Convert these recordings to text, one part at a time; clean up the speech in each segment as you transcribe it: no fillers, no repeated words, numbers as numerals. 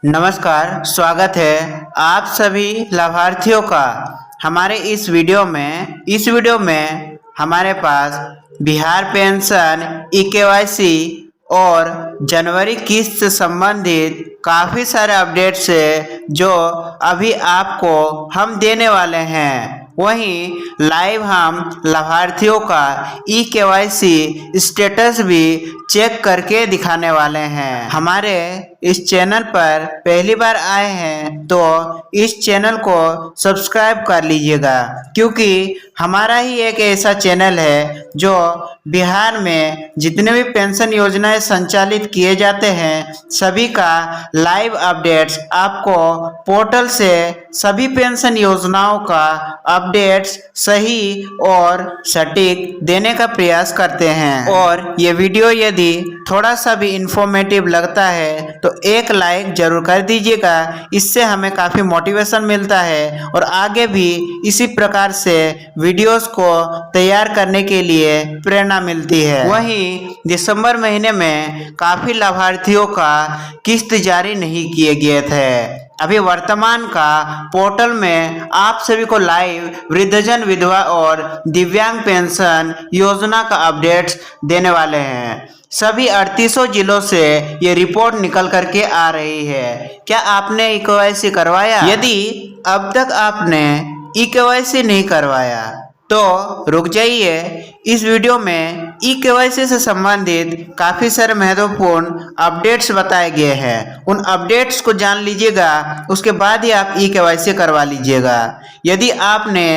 नमस्कार, स्वागत है आप सभी लाभार्थियों का हमारे इस वीडियो में हमारे पास बिहार पेंशन ई-केवाईसी और जनवरी किस्त से संबंधित काफ़ी सारे अपडेट्स है जो अभी आपको हम देने वाले हैं। वहीं लाइव हम लाभार्थियों का ई-केवाईसी स्टेटस भी चेक करके दिखाने वाले हैं। हमारे इस चैनल पर पहली बार आए हैं तो इस चैनल को सब्सक्राइब कर लीजिएगा, क्योंकि हमारा ही एक ऐसा चैनल है जो बिहार में जितने भी पेंशन योजनाएं संचालित किए जाते हैं सभी का लाइव अपडेट्स आपको पोर्टल से सभी पेंशन योजनाओं का अपडेट्स सही और सटीक देने का प्रयास करते हैं। और ये वीडियो यदि थोड़ा सा भी इंफॉर्मेटिव लगता है तो एक लाइक जरूर कर दीजिएगा, इससे हमें काफ़ी मोटिवेशन मिलता है और आगे भी इसी प्रकार से वीडियोस को तैयार करने के लिए प्रेरणा मिलती है। वहीं दिसंबर महीने में काफ़ी लाभार्थियों का किस्त जारी नहीं किए गए थे। अभी वर्तमान का पोर्टल में आप सभी को लाइव वृद्धजन, विधवा और दिव्यांग पेंशन योजना का अपडेट्स देने वाले हैं। सभी 38 जिलों से ये रिपोर्ट निकल करके आ रही है। क्या आपने ई-केवाईसी करवाया? यदि अब तक आपने ई-केवाईसी नहीं करवाया तो रुक जाइए, इस वीडियो में ई-केवाईसी से संबंधित काफ़ी सारे महत्वपूर्ण अपडेट्स बताए गए हैं। उन अपडेट्स को जान लीजिएगा, उसके बाद ही आप ई-केवाईसी करवा लीजिएगा। यदि आपने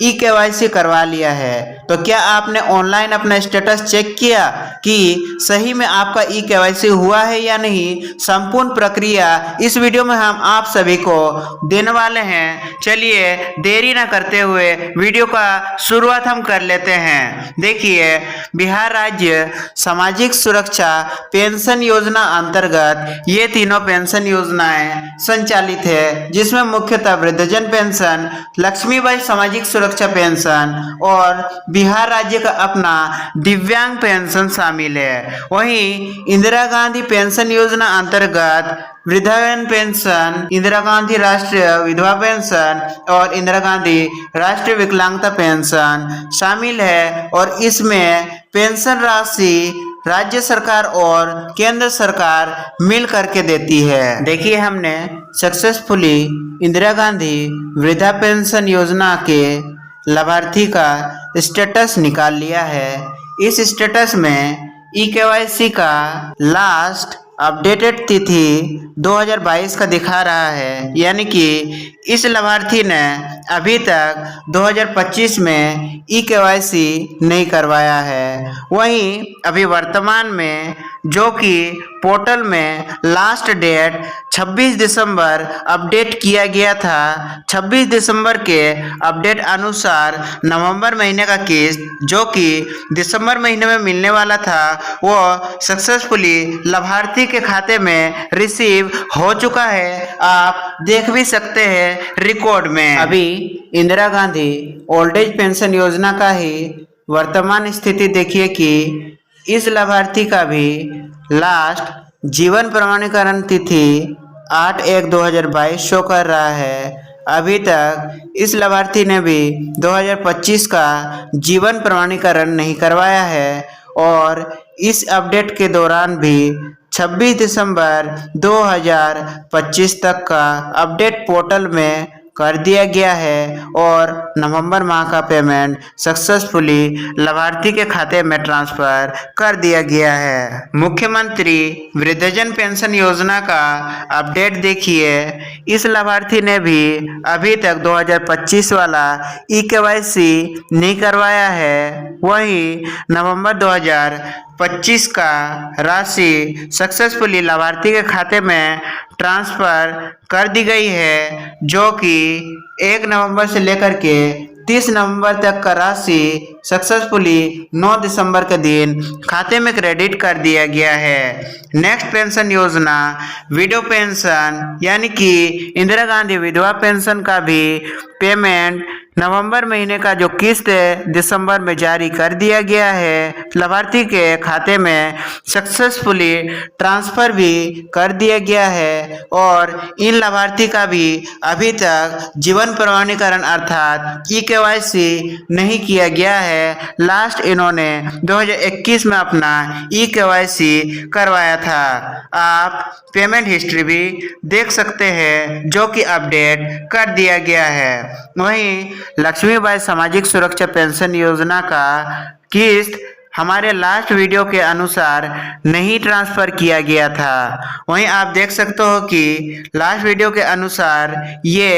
ई-केवाईसी करवा लिया है तो क्या आपने ऑनलाइन अपना स्टेटस चेक किया कि सही में आपका ई-केवाईसी हुआ है या नहीं? संपूर्ण प्रक्रिया इस वीडियो में हम आप सभी को देने वाले हैं। चलिए देरी ना करते हुए वीडियो का शुरुआत हम कर लेते हैं। देखिए, बिहार राज्य सामाजिक सुरक्षा पेंशन योजना अंतर्गत ये तीनों पेंशन योजनाएं संचालित है, जिसमें मुख्यतः वृद्धजन पेंशन, लक्ष्मीबाई सामाजिक सुरक्षा पेंशन और बिहार राज्य का अपना दिव्यांग पेंशन शामिल है। वहीं इंदिरा गांधी पेंशन योजना अंतर्गत वृद्धावन पेंशन, इंदिरा गांधी राष्ट्रीय विधवा पेंशन और इंदिरा गांधी राष्ट्रीय विकलांगता पेंशन शामिल है और इसमें पेंशन राशि राज्य सरकार और केंद्र सरकार मिल करके देती है। देखिए, हमने सक्सेसफुली इंदिरा गांधी वृद्धा पेंशन योजना के लाभार्थी का स्टेटस निकाल लिया है। इस स्टेटस में ई-केवाईसी का लास्ट अपडेटेड तिथि 2022 का दिखा रहा है, यानी कि इस लाभार्थी ने अभी तक 2025 में ई-केवाईसी नहीं करवाया है। वहीं अभी वर्तमान में जो कि पोर्टल में लास्ट डेट 26 दिसंबर अपडेट किया गया था, 26 दिसंबर के अपडेट अनुसार नवंबर महीने का किस्त जो कि दिसंबर महीने में मिलने वाला था वो सक्सेसफुली लाभार्थी के खाते में रिसीव हो चुका है। आप देख भी सकते हैं रिकॉर्ड में। अभी Indira Gandhi old age pension योजना का ही वर्तमान स्थिति देखिए कि इस लाभार्थी का भी लास्ट जीवन प्रमाणीकरण तिथि 8/1/2022 शो कर रहा है। अभी तक इस लाभार्थी ने भी 2025 का जीवन प्रमाणीकरण नहीं करवाया है और इस अपडेट के दौरान भी 26 दिसंबर 2025 तक का अपडेट पोर्टल में कर दिया गया है और नवंबर माह का पेमेंट सक्सेसफुली लाभार्थी के खाते में ट्रांसफर कर दिया गया है। मुख्यमंत्री वृद्धजन पेंशन योजना का अपडेट देखिए, इस लाभार्थी ने भी अभी तक 2025 वाला ई-केवाईसी नहीं करवाया है। वहीं नवंबर 2025 का राशि सक्सेसफुली लाभार्थी के खाते में ट्रांसफ़र कर दी गई है, जो कि 1 नवंबर से लेकर के 30 नवंबर तक का राशि सक्सेसफुली 9 दिसंबर के दिन खाते में क्रेडिट कर दिया गया है। नेक्स्ट पेंशन योजना विडो पेंशन यानी कि इंदिरा गांधी विधवा पेंशन का भी पेमेंट नवंबर महीने का जो किस्त है दिसंबर में जारी कर दिया गया है। लाभार्थी के खाते में सक्सेसफुली ट्रांसफर भी कर दिया गया है और इन लाभार्थी का भी अभी तक जीवन प्रमाणीकरण अर्थात ई-केवाईसी नहीं किया गया है। लास्ट इन्होंने 2021 में अपना ई-केवाईसी करवाया था। आप पेमेंट हिस्ट्री भी देख सकते हैं जो कि अपडेट कर दिया गया है। वहीं लक्ष्मीबाई सामाजिक सुरक्षा पेंशन योजना का किस्त हमारे लास्ट वीडियो के अनुसार नहीं ट्रांसफ़र किया गया था। वहीं आप देख सकते हो कि लास्ट वीडियो के अनुसार ये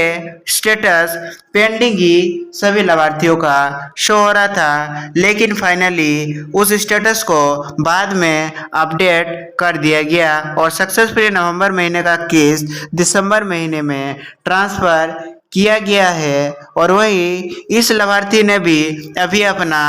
स्टेटस पेंडिंग ही सभी लाभार्थियों का शो हो रहा था, लेकिन फाइनली उस स्टेटस को बाद में अपडेट कर दिया गया और सक्सेसफुली नवंबर महीने का किस्त दिसंबर महीने में ट्रांसफ़र किया गया है। और वही इस लाभार्थी ने भी अभी अपना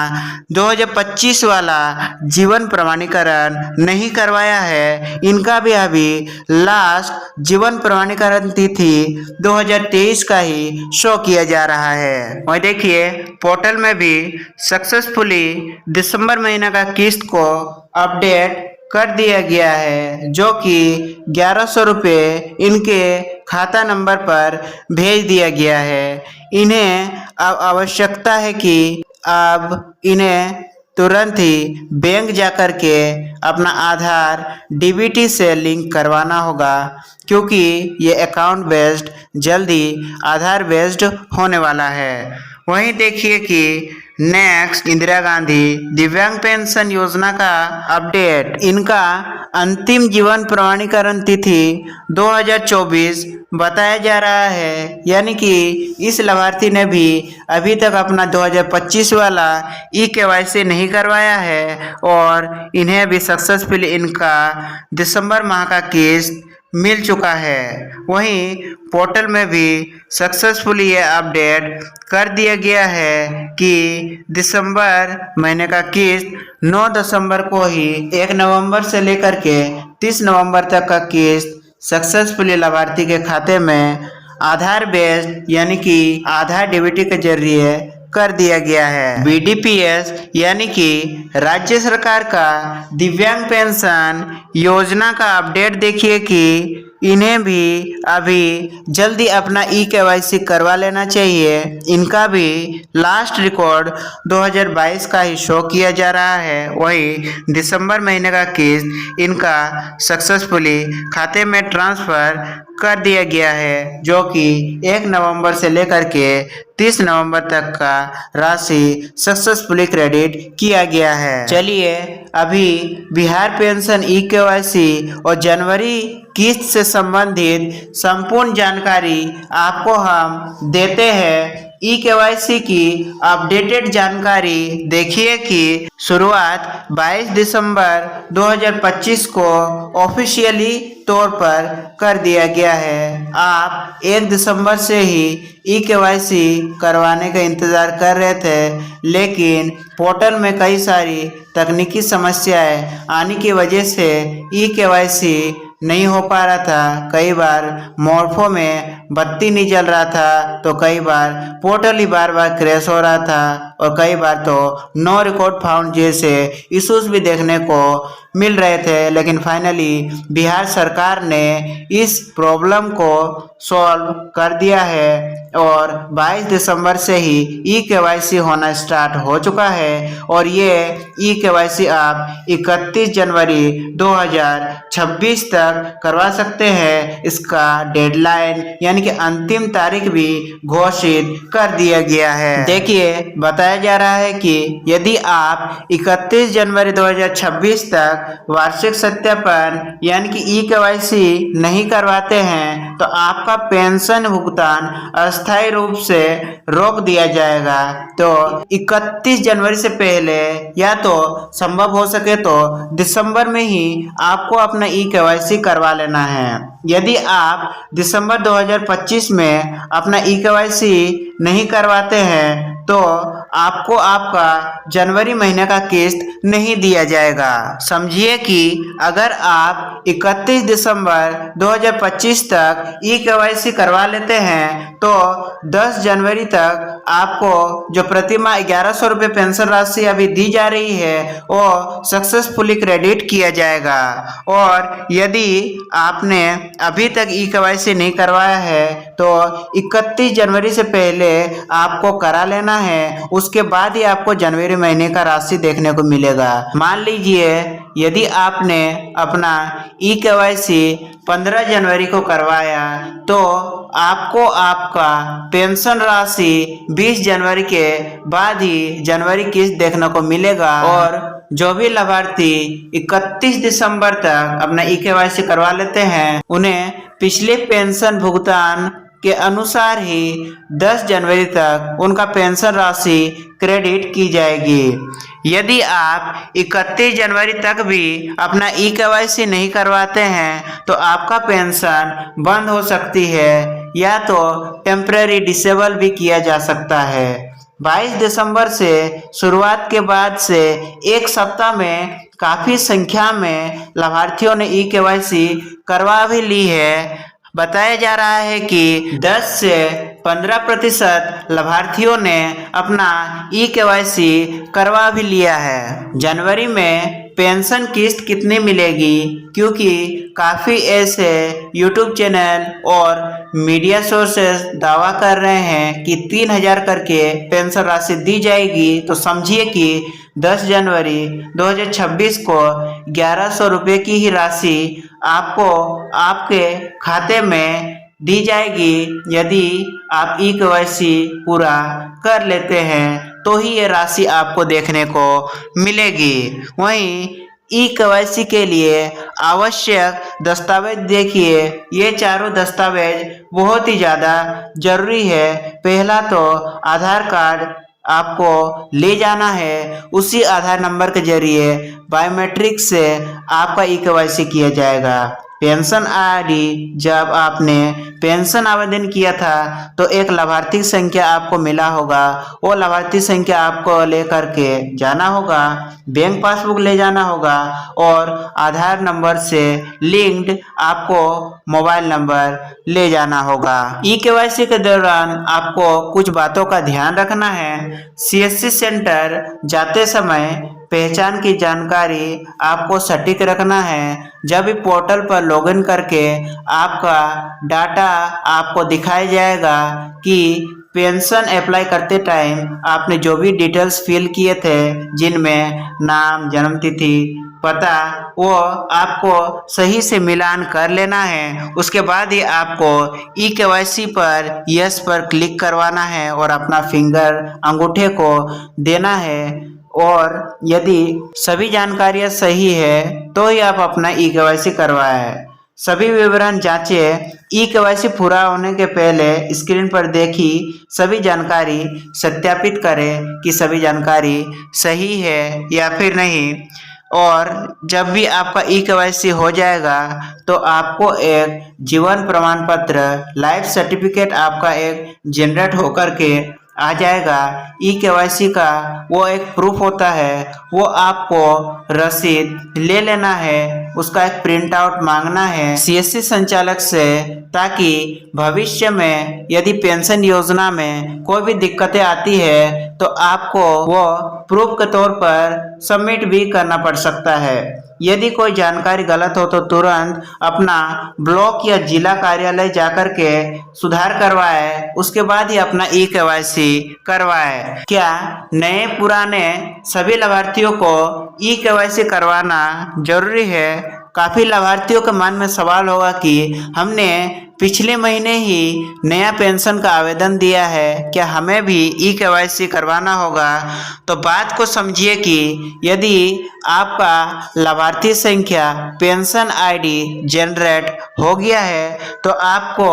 2025 वाला जीवन प्रमाणीकरण नहीं करवाया है। इनका भी अभी लास्ट जीवन प्रमाणीकरण तिथि 2023 का ही शो किया जा रहा है। वही देखिए पोर्टल में भी सक्सेसफुली दिसंबर महीने का किस्त को अपडेट कर दिया गया है, जो कि 1100 रुपये इनके खाता नंबर पर भेज दिया गया है। इन्हें अब आवश्यकता है कि अब इन्हें तुरंत ही बैंक जाकर के अपना आधार डीबीटी से लिंक करवाना होगा, क्योंकि ये अकाउंट बेस्ड जल्द ही आधार बेस्ड होने वाला है। वहीं देखिए कि नेक्स्ट इंदिरा गांधी दिव्यांग पेंशन योजना का अपडेट। इनका अंतिम जीवन प्रमाणीकरण तिथि 2024 बताया जा रहा है, यानी कि इस लाभार्थी ने भी अभी तक अपना 2025 वाला ई-केवाईसी नहीं करवाया है और इन्हें भी सक्सेसफुली इनका दिसंबर माह का किस्त मिल चुका है। वहीं पोर्टल में भी सक्सेसफुली ये अपडेट कर दिया गया है कि दिसंबर महीने का किस्त 9 दिसंबर को ही 1 नवंबर से लेकर के 30 नवंबर तक का किस्त सक्सेसफुली लाभार्थी के खाते में आधार बेस्ड यानी कि आधार डीबीटी के जरिए कर दिया गया है। बीडीपीएस यानी कि राज्य सरकार का दिव्यांग पेंशन योजना का अपडेट देखिए कि इन्हें भी अभी जल्दी अपना ई-केवाईसी करवा लेना चाहिए। इनका भी लास्ट रिकॉर्ड 2022 का ही शो किया जा रहा है। वही दिसंबर महीने का किस्त इनका सक्सेसफुली खाते में ट्रांसफ़र कर दिया गया है, जो कि 1 नवंबर से लेकर के 30 नवंबर तक का राशि सक्सेसफुली क्रेडिट किया गया है। चलिए अभी बिहार पेंशन ई-केवाईसी और जनवरी किस्त से संबंधित संपूर्ण जानकारी आपको हम देते हैं। ई-केवाईसी की अपडेटेड जानकारी देखिए कि शुरुआत 22 दिसंबर 2025 को ऑफिशियली तौर पर कर दिया गया है। आप 1 दिसंबर से ही ई-केवाईसी करवाने का इंतज़ार कर रहे थे, लेकिन पोर्टल में कई सारी तकनीकी समस्याएं आने की वजह से ई-केवाईसी नहीं हो पा रहा था। कई बार मॉर्फो में बत्ती नहीं जल रहा था, तो कई बार पोर्टल ही बार बार क्रैश हो रहा था और कई बार तो नो रिकॉर्ड फाउंड जैसे इश्यूज भी देखने को मिल रहे थे। लेकिन फाइनली बिहार सरकार ने इस प्रॉब्लम को सॉल्व कर दिया है और 22 दिसंबर से ही ई-केवाईसी होना स्टार्ट हो चुका है और ये ई-केवाईसी आप 31 जनवरी 2026 तक करवा सकते हैं। इसका डेडलाइन यानी कि अंतिम तारीख भी घोषित कर दिया गया है। देखिए बताया जा रहा है कि यदि आप 31 जनवरी 2026 तक वार्षिक सत्यापन यानी कि ई-केवाईसी नहीं करवाते हैं तो आपका पेंशन भुगतान अस्थायी रूप से रोक दिया जाएगा। तो 31 जनवरी से पहले या तो संभव हो सके तो दिसंबर में ही आपको अपना ई-केवाईसी करवा लेना है। यदि आप दिसंबर 2025 में अपना ई-केवाईसी नहीं करवाते हैं तो आपको आपका जनवरी महीने का किस्त नहीं दिया जाएगा। समझिए कि अगर आप 31 दिसंबर 2025 तक ई-केवाईसी करवा लेते हैं तो 10 जनवरी तक आपको जो प्रति माह 1100 रुपये पेंशन राशि अभी दी जा रही है वो सक्सेसफुली क्रेडिट किया जाएगा। और यदि आपने अभी तक ई-केवाईसी नहीं करवाया है तो 31 जनवरी से पहले आपको करा लेना है, उसके बाद ही आपको जनवरी महीने का राशि देखने को मिलेगा। मान लीजिए यदि आपने अपना ई-केवाईसी 15 जनवरी को करवाया तो आपको आपका पेंशन राशि 20 जनवरी के बाद ही जनवरी किस्त देखने को मिलेगा। और जो भी लाभार्थी 31 दिसंबर तक अपना ई-केवाईसी करवा लेते हैं उन्हें पिछले पेंशन भुगतान के अनुसार ही 10 जनवरी तक उनका पेंशन राशि क्रेडिट की जाएगी। यदि आप 31 जनवरी तक भी अपना ई-केवाईसी नहीं करवाते हैं तो आपका पेंशन बंद हो सकती है या तो टेम्परेरी डिसेबल भी किया जा सकता है। 22 दिसंबर से शुरुआत के बाद से एक सप्ताह में काफ़ी संख्या में लाभार्थियों ने ई-केवाईसी करवा भी ली है। बताया जा रहा है कि 10 से 15% लाभार्थियों ने अपना ई-केवाईसी करवा भी लिया है। जनवरी में पेंशन किस्त कितनी मिलेगी, क्योंकि काफ़ी ऐसे यूट्यूब चैनल और मीडिया सोर्सेस दावा कर रहे हैं कि 3000 करके पेंशन राशि दी जाएगी, तो समझिए कि 10 जनवरी 2026 को 1100 रुपये की ही राशि आपको आपके खाते में दी जाएगी। यदि आप ई-केवाईसी पूरा कर लेते हैं तो ही ये राशि आपको देखने को मिलेगी। वहीं ई-केवाईसी के लिए आवश्यक दस्तावेज देखिए, ये चारों दस्तावेज बहुत ही ज़्यादा जरूरी है। पहला तो आधार कार्ड आपको ले जाना है, उसी आधार नंबर के जरिए बायोमेट्रिक से आपका ई-केवाईसी किया जाएगा। पेंशन आईडी, जब आपने पेंशन आवेदन किया था तो एक लाभार्थी संख्या आपको मिला होगा, वो लाभार्थी संख्या आपको लेकर के जाना होगा, बैंक पासबुक ले जाना होगा और आधार नंबर से लिंक्ड आपको मोबाइल नंबर ले जाना होगा। ई-केवाईसी के दौरान आपको कुछ बातों का ध्यान रखना है। सीएससी सेंटर जाते समय पहचान की जानकारी आपको सटीक रखना है। जब भी पोर्टल पर लॉगिन करके आपका डाटा आपको दिखाया जाएगा कि पेंशन अप्लाई करते टाइम आपने जो भी डिटेल्स फिल किए थे, जिनमें नाम, जन्मतिथि, पता, वो आपको सही से मिलान कर लेना है। उसके बाद ही आपको ई-केवाईसी पर यस पर क्लिक करवाना है और अपना फिंगर अंगूठे को देना है। और यदि सभी जानकारियां सही है तो ही आप अपना ई-केवाईसी करवाएं। सभी विवरण जांचें। ई-केवाईसी पूरा होने के पहले स्क्रीन पर देखी सभी जानकारी सत्यापित करें कि सभी जानकारी सही है या फिर नहीं। और जब भी आपका ई-केवाईसी हो जाएगा तो आपको एक जीवन प्रमाण पत्र, लाइफ सर्टिफिकेट आपका एक जनरेट होकर के आ जाएगा। ई-केवाईसी का वो एक प्रूफ होता है, वो आपको रसीद ले लेना है, उसका एक प्रिंट आउट मांगना है सीएससी संचालक से, ताकि भविष्य में यदि पेंशन योजना में कोई भी दिक्कतें आती है तो आपको वो प्रूफ के तौर पर सबमिट भी करना पड़ सकता है। यदि कोई जानकारी गलत हो तो तुरंत अपना ब्लॉक या जिला कार्यालय जाकर के सुधार करवाए, उसके बाद ही अपना ई-केवाईसी करवाए। क्या नए पुराने सभी लाभार्थियों को ई-केवाईसी करवाना जरूरी है? काफ़ी लाभार्थियों के मन में सवाल होगा कि हमने पिछले महीने ही नया पेंशन का आवेदन दिया है, क्या हमें भी ई-केवाईसी करवाना होगा? तो बात को समझिए कि यदि आपका लाभार्थी संख्या पेंशन आईडी जनरेट हो गया है तो आपको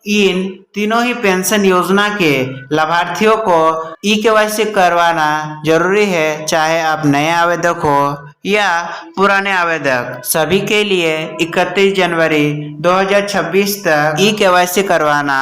इन तीनों ही पेंशन योजना के लाभार्थियों को ई-केवाईसी करवाना जरूरी है, चाहे आप नए आवेदक हो या पुराने आवेदक। सभी के लिए 31 जनवरी 2026 तक ई-केवाईसी करवाना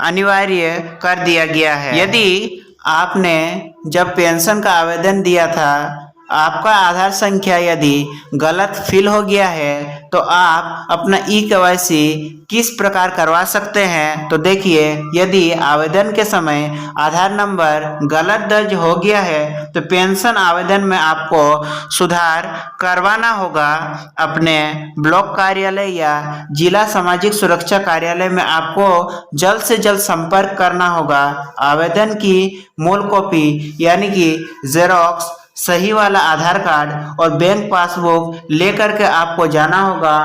अनिवार्य कर दिया गया है। यदि आपने जब पेंशन का आवेदन दिया था, आपका आधार संख्या यदि गलत फिल हो गया है तो आप अपना ई-केवाईसी किस प्रकार करवा सकते हैं। तो देखिए, यदि आवेदन के समय आधार नंबर गलत दर्ज हो गया है तो पेंशन आवेदन में आपको सुधार करवाना होगा। अपने ब्लॉक कार्यालय या जिला सामाजिक सुरक्षा कार्यालय में आपको जल्द से जल्द संपर्क करना होगा। आवेदन की मूल कॉपी यानी कि जेरॉक्स, सही वाला आधार कार्ड और बैंक पासबुक लेकर के आपको जाना होगा।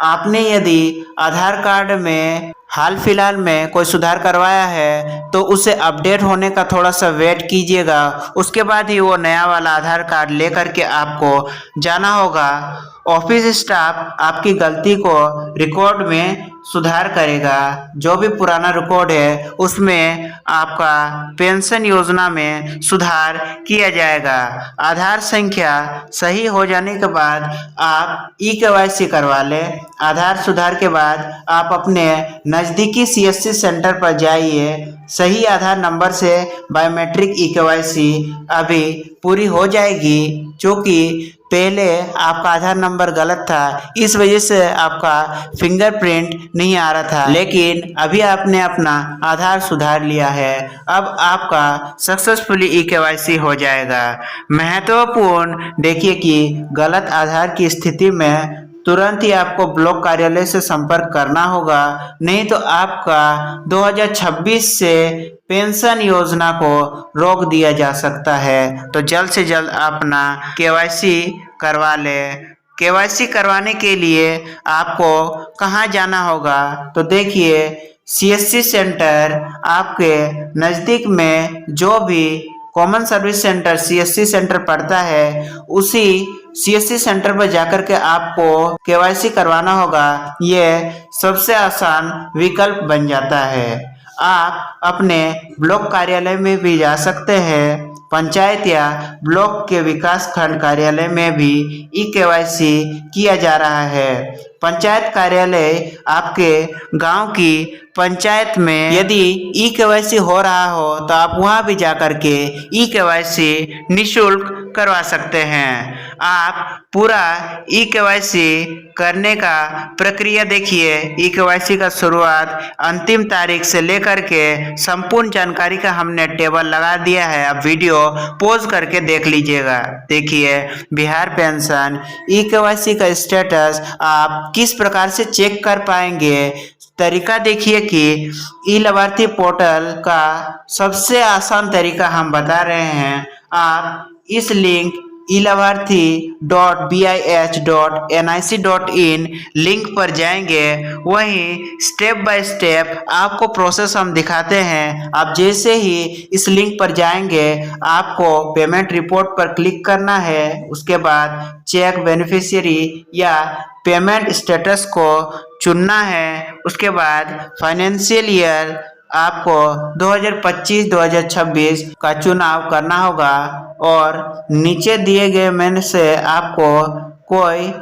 आपने यदि आधार कार्ड में हाल फिलहाल में कोई सुधार करवाया है तो उसे अपडेट होने का थोड़ा सा वेट कीजिएगा, उसके बाद ही वो नया वाला आधार कार्ड लेकर के आपको जाना होगा। ऑफिस स्टाफ आपकी गलती को रिकॉर्ड में सुधार करेगा। जो भी पुराना रिकॉर्ड है उसमें आपका पेंशन योजना में सुधार किया जाएगा। आधार संख्या सही हो जाने के बाद आप ई-केवाईसी करवा लें। आधार सुधार के बाद आप अपने नज़दीकी सीएससी सेंटर पर जाइए। सही आधार नंबर से बायोमेट्रिक ई-केवाईसी अभी पूरी हो जाएगी, क्योंकि पहले आपका आधार नंबर गलत था, इस वजह से आपका फिंगरप्रिंट नहीं आ रहा था, लेकिन अभी आपने अपना आधार सुधार लिया है। अब आपका सक्सेसफुली ई-केवाईसी हो जाएगा। महत्वपूर्ण देखिए कि गलत आधार की स्थिति में तुरंत ही आपको ब्लॉक कार्यालय से संपर्क करना होगा, नहीं तो आपका 2026 से पेंशन योजना को रोक दिया जा सकता है। तो जल्द से जल्द अपना केवाईसी करवा लें। केवाईसी करवाने के लिए आपको कहाँ जाना होगा, तो देखिए, सीएससी सेंटर आपके नज़दीक में जो भी common service centre CSC centre पड़ता है, उसी सीएससी सेंटर पर जाकर के आपको केवाईसी करवाना होगा। ये सबसे आसान विकल्प बन जाता है। आप अपने ब्लॉक कार्यालय में भी जा सकते हैं। पंचायत या ब्लॉक के विकास खंड कार्यालय में भी ई-केवाईसी किया जा रहा है। पंचायत कार्यालय आपके गांव की पंचायत में यदि ई-केवाईसी हो रहा हो तो आप वहां भी जाकर के ई-केवाईसी निःशुल्क करवा सकते हैं। आप पूरा ई-केवाईसी करने का प्रक्रिया देखिए। ई-केवाईसी का शुरुआत अंतिम तारीख से लेकर के संपूर्ण जानकारी का हमने टेबल लगा दिया है। आप वीडियो पॉज करके देख लीजिएगा। देखिए, बिहार पेंशन ई-केवाईसी का स्टेटस आप किस प्रकार से चेक कर पाएंगे। तरीका देखिए कि ई लाभार्थी पोर्टल का सबसे आसान तरीका हम बता रहे हैं। आप इस लिंक ilavarthi.bih.nic.in लिंक पर जाएंगे, वहीं स्टेप बाय स्टेप आपको प्रोसेस हम दिखाते हैं। आप जैसे ही इस लिंक पर जाएंगे, आपको पेमेंट रिपोर्ट पर क्लिक करना है। उसके बाद चेक बेनिफिशियरी या पेमेंट स्टेटस को चुनना है। उसके बाद फाइनेंशियल ईयर आपको 2025-2026 का चुनाव करना होगा और नीचे दिए गए में से आपको कोई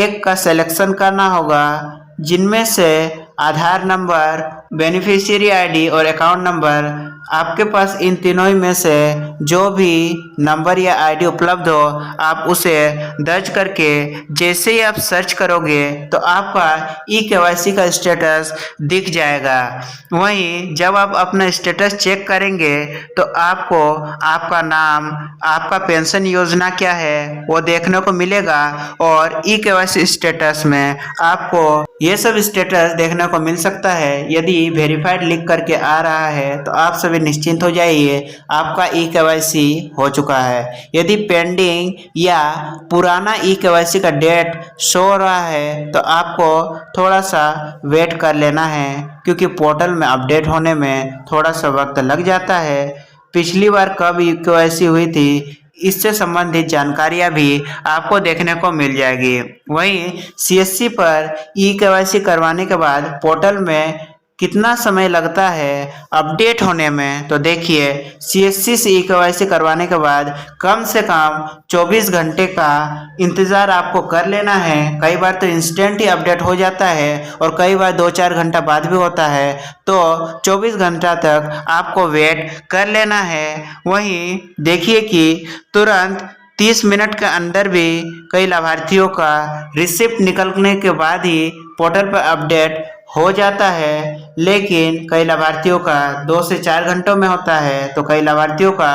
एक का सिलेक्शन करना होगा, जिनमें से आधार नंबर, बेनिफिशियरी आईडी और अकाउंट नंबर, आपके पास इन तीनों में से जो भी नंबर या आईडी उपलब्ध हो, आप उसे दर्ज करके जैसे ही आप सर्च करोगे तो आपका ई-केवाईसी का स्टेटस दिख जाएगा। वहीं जब आप अपना स्टेटस चेक करेंगे तो आपको आपका नाम, आपका पेंशन योजना क्या है वो देखने को मिलेगा और ई-केवाईसी स्टेटस में आपको ये सब स्टेटस देखने को मिल सकता है। यदि वेरीफाइड लिख करके आ रहा है तो आप सभी निश्चिंत हो जाइए, आपका ई-केवाईसी हो चुका है। यदि पेंडिंग या पुराना ई-केवाईसी का डेट शो हो रहा है तो आपको थोड़ा सा वेट कर लेना है, क्योंकि पोर्टल में अपडेट होने में थोड़ा सा वक्त लग जाता है। पिछली बार कब ई-केवाईसी हुई थी, इससे संबंधित जानकारियां भी आपको देखने को मिल जाएगी। वहीं सीएससी पर ई-केवाईसी करवाने के बाद पोर्टल में कितना समय लगता है अपडेट होने में, तो देखिए CSC से eKYC करवाने के बाद कम से कम 24 घंटे का इंतज़ार आपको कर लेना है। कई बार तो इंस्टेंट ही अपडेट हो जाता है और कई बार 2-4 घंटा बाद भी होता है, तो 24 घंटा तक आपको वेट कर लेना है। वहीं देखिए कि तुरंत 30 मिनट के अंदर भी कई लाभार्थियों का रिसिप्ट निकलने के बाद ही पोर्टल पर अपडेट हो जाता है, लेकिन कई लाभार्थियों का 2 से 4 घंटों में होता है, तो कई लाभार्थियों का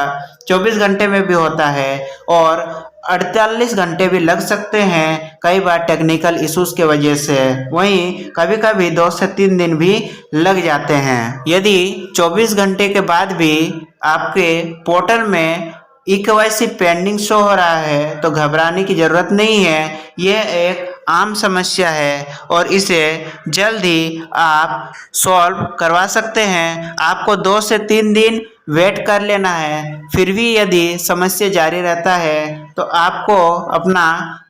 24 घंटे में भी होता है और 48 घंटे भी लग सकते हैं कई बार टेक्निकल इश्यूज के वजह से। वहीं कभी कभी 2 से 3 दिन भी लग जाते हैं। यदि 24 घंटे के बाद भी आपके पोर्टल में eKYC पेंडिंग शो हो रहा है तो घबराने की ज़रूरत नहीं है। यह एक आम समस्या है और इसे जल्द ही आप सॉल्व करवा सकते हैं। आपको 2 से 3 दिन वेट कर लेना है। फिर भी यदि समस्या जारी रहता है तो आपको अपना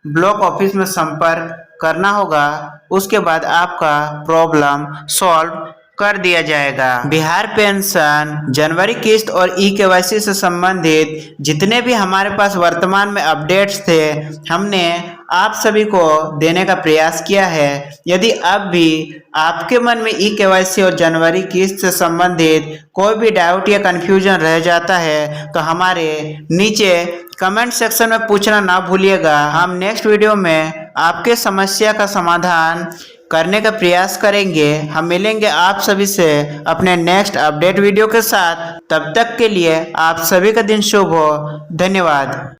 ब्लॉक ऑफिस में संपर्क करना होगा। उसके बाद आपका प्रॉब्लम सॉल्व कर दिया जाएगा। बिहार पेंशन जनवरी किस्त और eKYC से संबंधित जितने भी हमारे पास वर्तमान में अपडेट्स थे, हमने आप सभी को देने का प्रयास किया है। यदि अब भी आपके मन में eKYC और जनवरी किस्त से संबंधित कोई भी डाउट या कन्फ्यूजन रह जाता है तो हमारे नीचे कमेंट सेक्शन में पूछना ना भूलिएगा। हम नेक्स्ट वीडियो में आपके समस्या का समाधान करने का प्रयास करेंगे। हम मिलेंगे आप सभी से अपने नेक्स्ट अपडेट वीडियो के साथ। तब तक के लिए आप सभी का दिन शुभ हो। धन्यवाद।